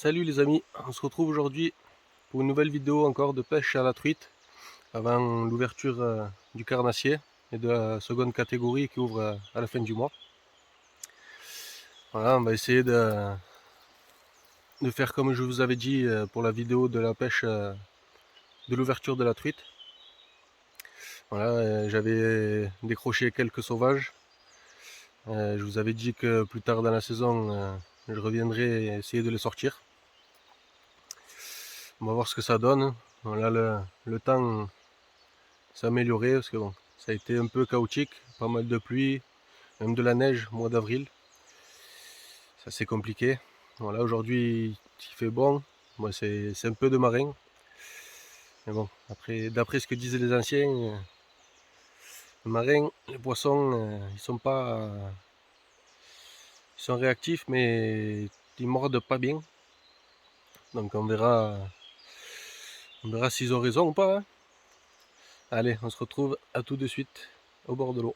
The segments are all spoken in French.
Salut les amis, on se retrouve aujourd'hui pour une nouvelle vidéo encore de pêche à la truite avant l'ouverture du carnassier et de la seconde catégorie qui ouvre à la fin du mois. Voilà, on va essayer de faire comme je vous avais dit pour la vidéo de la pêche de l'ouverture de la truite. Voilà, j'avais décroché quelques sauvages. Je vous avais dit que plus tard dans la saison, je reviendrai essayer de les sortir. On va voir ce que ça donne. Voilà, le temps s'est amélioré parce que bon, ça a été un peu chaotique, pas mal de pluie, même de la neige au mois d'avril. Ça c'est compliqué. Voilà, aujourd'hui il fait bon. Moi c'est un peu de marin. Mais bon, après, d'après ce que disaient les anciens, le marin, les poissons, ils sont réactifs, mais ils mordent pas bien. Donc on verra s'ils ont raison ou pas, hein. Allez, on se retrouve à tout de suite au bord de l'eau.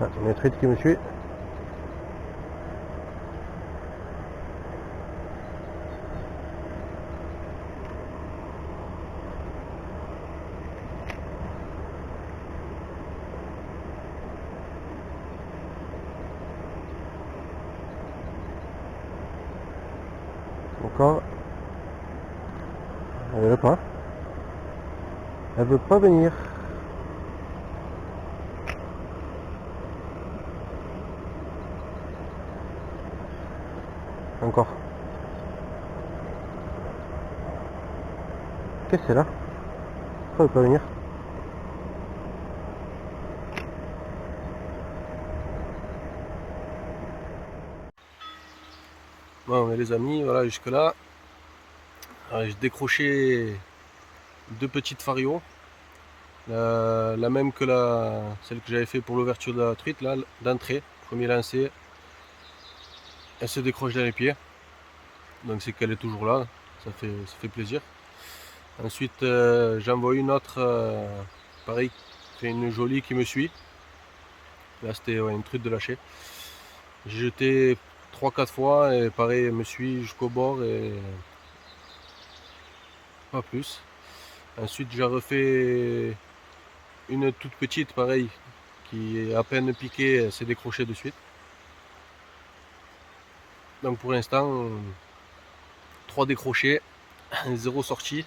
Ah, une truite qui me suit. Encore. Elle veut pas. Elle veut pas venir. Encore. Qu'est-ce que c'est là? Pourquoi elle veut pas venir? Bon les amis, voilà jusque là. J'ai décroché deux petites farios. La même que celle que j'avais fait pour l'ouverture de la truite, là, d'entrée, premier lancé. Elle se décroche dans les pieds. Donc c'est qu'elle est toujours là, ça fait plaisir. Ensuite j'en vois une autre, pareil, c'est une jolie qui me suit. Là c'était une truite de lâcher. J'ai jeté 3-4 fois et pareil elle me suit jusqu'au bord et pas plus. Ensuite j'ai refait une toute petite pareil qui est à peine piquée, elle s'est décrochée de suite. Donc pour l'instant 3 décrochés, 0 sortie.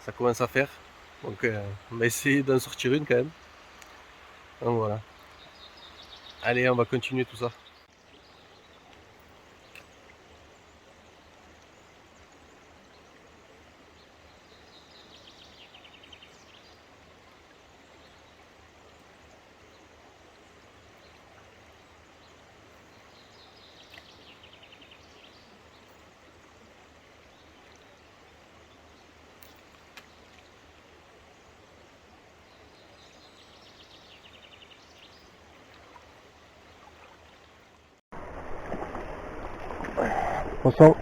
Ça commence à faire. Donc on va essayer d'en sortir une quand même. Donc voilà. Allez, on va continuer tout ça. Poisson.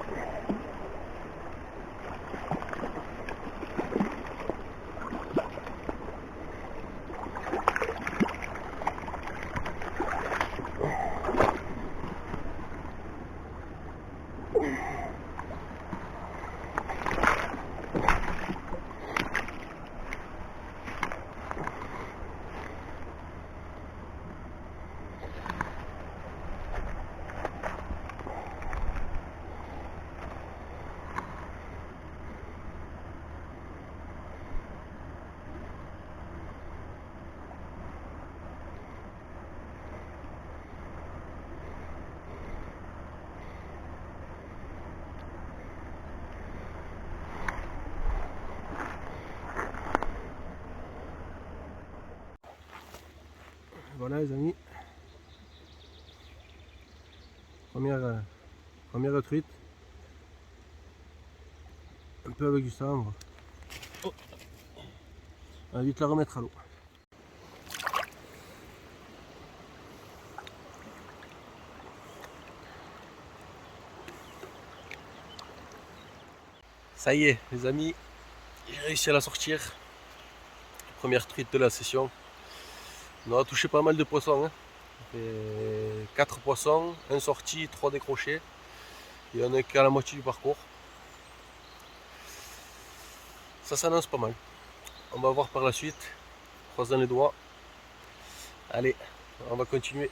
Voilà les amis, première truite, un peu avec du sang. Oh. On va vite la remettre à l'eau. Ça y est les amis, j'ai réussi à la sortir. Première truite de la session. On aura touché pas mal de poissons. Hein. 4 poissons, 1 sorti, 3 décrochés. Et on est qu'à la moitié du parcours. Ça s'annonce pas mal. On va voir par la suite. Croisons les doigts. Allez, on va continuer.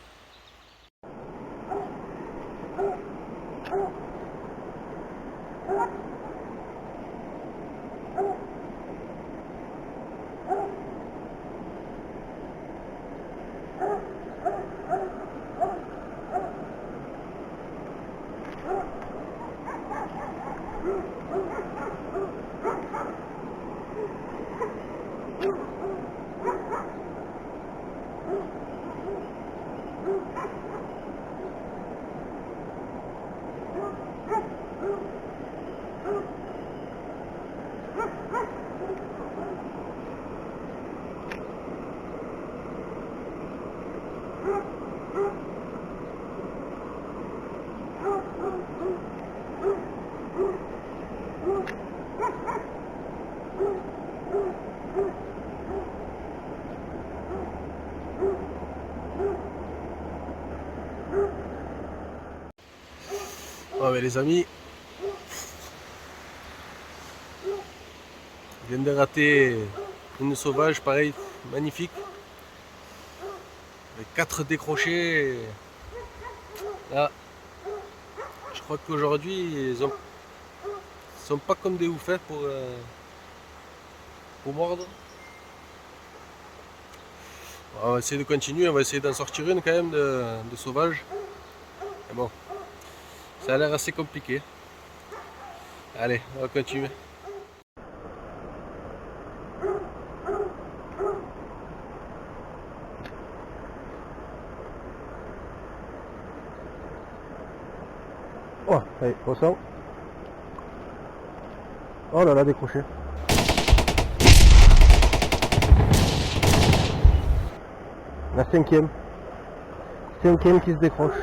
Ah mais les amis, je viens de rater une sauvage, pareil, magnifique. Avec 4 décrochés. Là, je crois qu'aujourd'hui, ils sont pas comme des oufs hein, pour mordre. On va essayer de continuer, on va essayer d'en sortir une quand même de sauvage. Mais bon, ça a l'air assez compliqué. Allez, on va continuer. Oh, allez, poisson. Oh là là, décroché. La cinquième. Cinquième qui se décroche.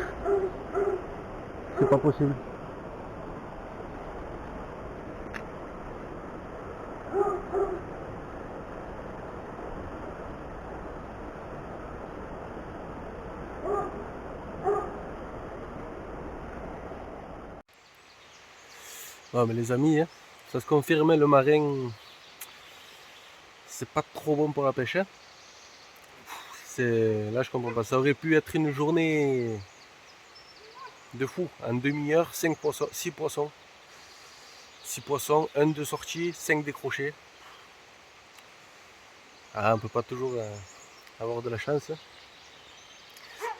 C'est pas possible. Non mais les amis, hein, ça se confirme, le marin, c'est pas trop bon pour la pêche. Hein. Là je comprends pas, ça aurait pu être une journée de fou. En demi-heure, 5 poissons, 6 poissons. 6 poissons, 1 de sortie, 5 décrochés. Ah, on peut pas toujours avoir de la chance. Hein.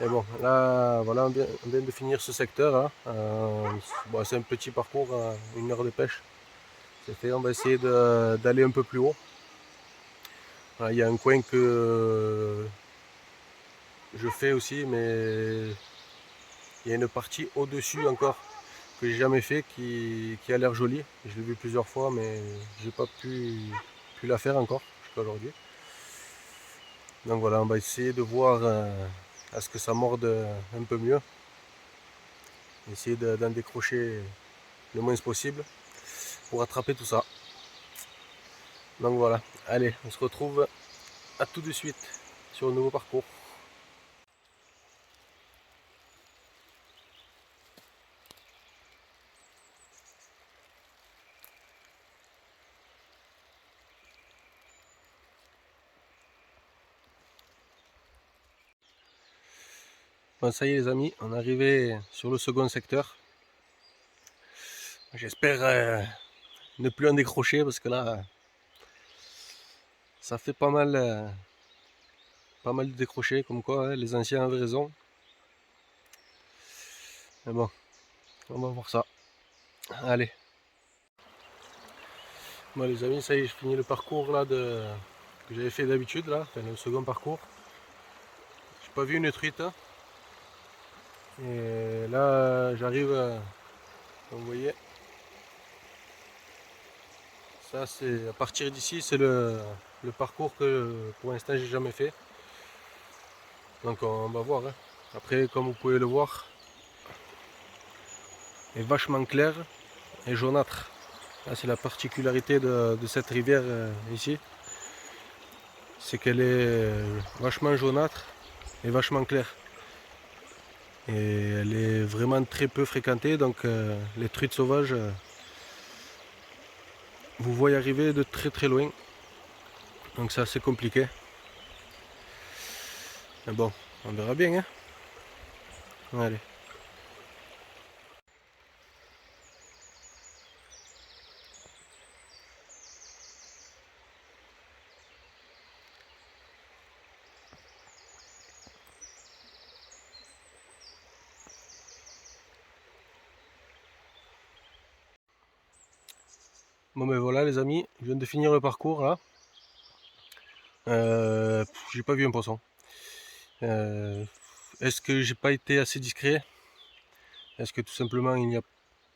Et bon, là, voilà, on vient de finir ce secteur. Hein. Bon, c'est un petit parcours, 1 heure de pêche. C'est fait, on va essayer d'aller un peu plus haut. Voilà, il y a un coin que je fais aussi, mais il y a une partie au-dessus encore que j'ai jamais fait qui a l'air jolie. Je l'ai vu plusieurs fois, mais j'ai pas pu la faire encore jusqu'à aujourd'hui. Donc voilà, on va essayer de voir à ce que ça morde un peu mieux. Essayer d'en décrocher le moins possible pour attraper tout ça. Donc voilà, allez, on se retrouve à tout de suite sur un nouveau parcours. Bon, ça y est les amis, on est arrivé sur le second secteur. J'espère ne plus en décrocher parce que là, ça fait pas mal de décrochés, comme quoi hein, les anciens avaient raison. Mais bon, on va voir ça. Allez. Bon les amis, ça y est, je finis le parcours là que j'avais fait d'habitude là, enfin le second parcours. pas vu une truite. Et là j'arrive, comme vous voyez, ça c'est à partir d'ici, c'est le parcours que pour l'instant j'ai jamais fait. Donc on va voir, hein. Après, comme vous pouvez le voir, est vachement clair et jaunâtre. C'est la particularité de cette rivière ici, c'est qu'elle est vachement jaunâtre et vachement claire. Et elle est vraiment très peu fréquentée, donc les truites sauvages, vous voyez arriver de très très loin. Donc c'est assez compliqué. Mais bon, on verra bien, hein. Allez. Bon ben voilà les amis, je viens de finir le parcours là. J'ai pas vu un poisson. Est-ce que j'ai pas été assez discret? Est-ce que tout simplement il n'y a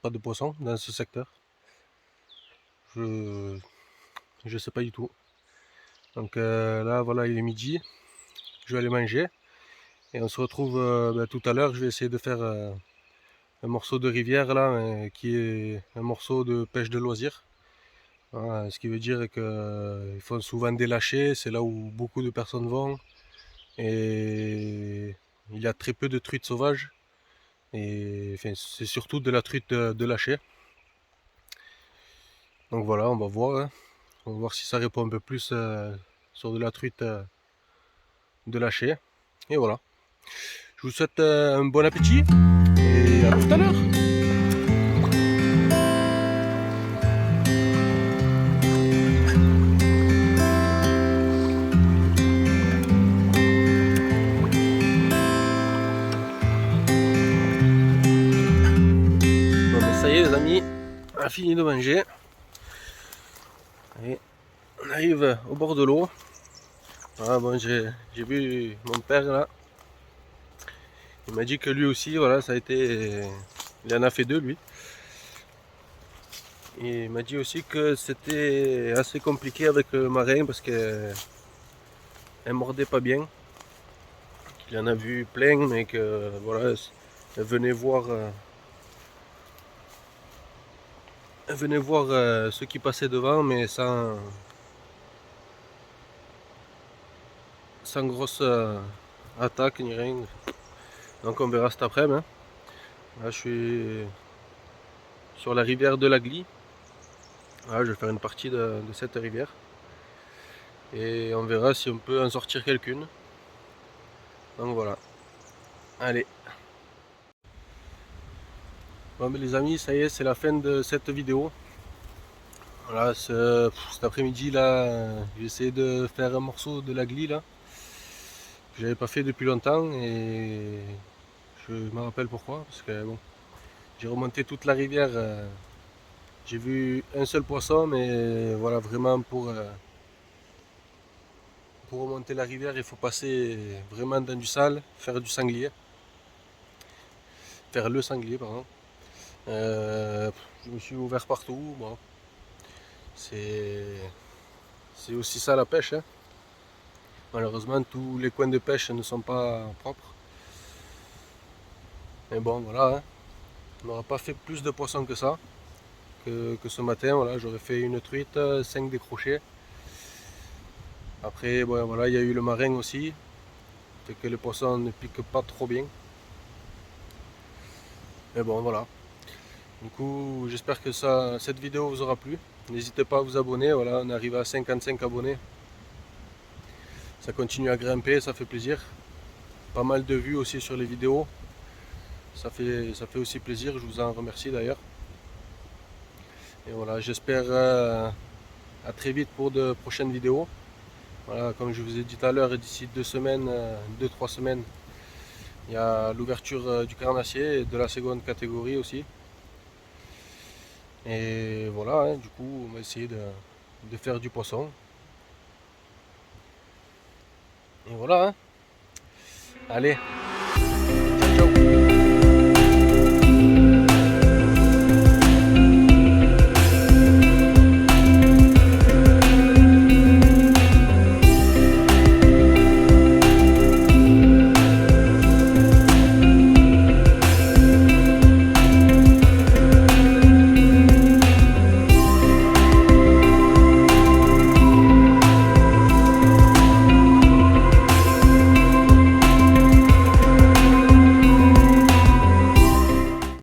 pas de poisson dans ce secteur? Je sais pas du tout. Donc là voilà, il est midi, je vais aller manger et on se retrouve tout à l'heure. Je vais essayer de faire un morceau de rivière là, qui est un morceau de pêche de loisir. Voilà, ce qui veut dire qu'ils font souvent des lâchers, c'est là où beaucoup de personnes vont. Et il y a très peu de truites sauvages. Et enfin, c'est surtout de la truite de lâcher. Donc voilà, on va voir, hein. On va voir si ça répond un peu plus sur de la truite de lâcher. Et voilà. Je vous souhaite un bon appétit et à tout à l'heure. Bon ben ça y est les amis, on a fini de manger. Et on arrive au bord de l'eau. Voilà, bon, j'ai vu mon père là. Il m'a dit que lui aussi, voilà, ça a été. Il en a fait deux lui. Et il m'a dit aussi que c'était assez compliqué avec le marin parce qu'elle mordait pas bien. Il en a vu plein, mais que voilà, elle venait voir, ceux qui passaient devant, mais sans grosse attaque ni rien. Donc on verra cet après-midi, hein. Là, je suis sur la rivière de la Glie. Là, je vais faire une partie de cette rivière. Et on verra si on peut en sortir quelqu'une. Donc voilà. Allez. Bon mais les amis, ça y est, c'est la fin de cette vidéo. Voilà, cet après-midi là, j'ai essayé de faire un morceau de la Glie là, que j'avais pas fait depuis longtemps et je me rappelle pourquoi, parce que bon, j'ai remonté toute la rivière, j'ai vu un seul poisson, mais voilà, vraiment pour remonter la rivière, il faut passer vraiment dans du sale, faire du sanglier, faire le sanglier pardon. Je me suis ouvert partout, bon, c'est aussi ça la pêche, hein. Malheureusement, tous les coins de pêche ne sont pas propres. Mais bon, voilà, hein. On n'aura pas fait plus de poissons que ça, que ce matin. Voilà, j'aurais fait une truite, 5 décrochés. Après, bon, voilà, il y a eu le marin aussi, fait que les poissons ne piquent pas trop bien. Mais bon, voilà. Du coup, j'espère que cette vidéo vous aura plu. N'hésitez pas à vous abonner. Voilà, on arrive à 55 abonnés. Ça continue à grimper, ça fait plaisir. Pas mal de vues aussi sur les vidéos. Ça fait aussi plaisir, je vous en remercie d'ailleurs. Et voilà, j'espère à très vite pour de prochaines vidéos. Voilà, comme je vous ai dit tout à l'heure, d'ici 2 semaines, 2-3 semaines, il y a l'ouverture du carnassier et de la seconde catégorie aussi. Et voilà, hein, du coup, on va essayer de faire du poisson. Et voilà, hein. Allez.